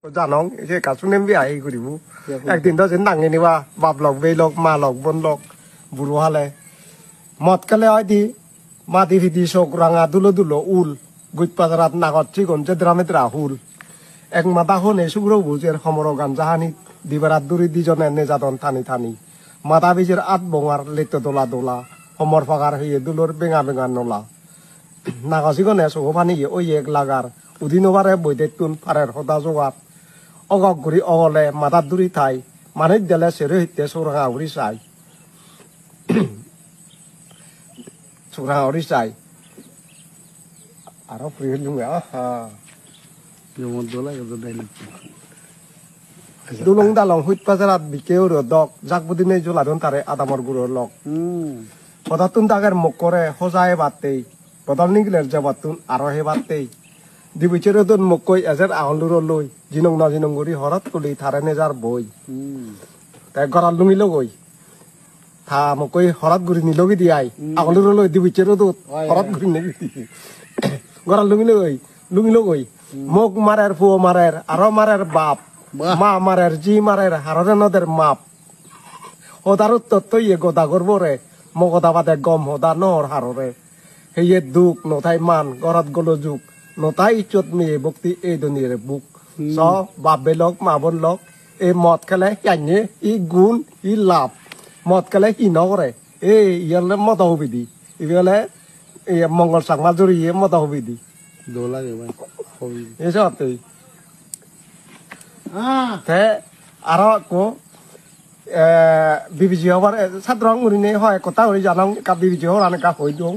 জানং যে কাছুনেম বি আহি করিব একদিন তো যেন ডাঙে নিবা বাপ লগ বে লগ মা লগ বোন লগ বুড়ো হালে মদ কালে হয় দি মাটি ফিটি চোখ রাঙা দুলো দুলো উল গুট পাজারাত নাগত চিকন যে দ্রামে দ্রা হুল এক মাথা হনে সুগ্র বুঝের সমর গান জাহানি দিবারাত দুরি দিজনে নেজাদন থানি থানি মাথা বিজের আত বঙার লেতে দোলা দোলা সমর ফাগার হইয়ে দুলোর বেঙা বেঙা নলা নাগচিকনে চৌ পানি ওই এক লাগার উদিনবারে বৈদে তুন ফারের সদা জোগাত অগক ঘুরি অগলে মাথার দূরি ঠাই মানুষ দেলে সেরে হইতে চৌরাঙা উড়ি চাই চৌরাঙা উড়ি চাই আরো ফুরি হইলুম দুলং দালং হুইট পাজারাত বিকেও দক জাক বুদিনে জোলাদন তারে আদামর গুড়র লক পদাতুন দাগের মুখ করে সজায় বাতেই বদল নিগলের যে বাতুন আরো হে বাতেই দিবিচের দন মুখ কই এজের আহলুর লই জিনং না জিনং গুড়ি হরত কুলি থারে নেজার বই তাই গড়াল লুঙিল গই থা মুখ কই হরত গুড়ি নিলগি দিয়াই আহলুর লই দিবিচের দত হরত গুড়ি নেগি গড়াল লুঙিল গই মুখ মারের ফুয়ো মারের আরো মারের বাপ মা মারের জি মারের হাররে নদের মাপ হদার উত্তর তৈয়ে গোদা করবো রে মগদা বাদে গম হদা নহর হাররে হেয়ে দুঃখ নথাই মান গরত গলো যুগ নথাই ইচ্ছত মেয়ে ভক্তি এই দুনিয়ার বুক স বাপ বেলক মা বোন লক এই মদ খেলে জানে ই গুণ ই লাভ মদ খেলে কি নকরে এই ইয়ালে মত হবি দি ইবেলে মঙ্গল চাকমা জড়িয়ে মত হবি দি দোলা এসব তে আরো কো বিবিজি হবার ছাত্র উড়িনে হয় কথা উড়ি জানাং কা বিবিজি হর আনে কা হই দং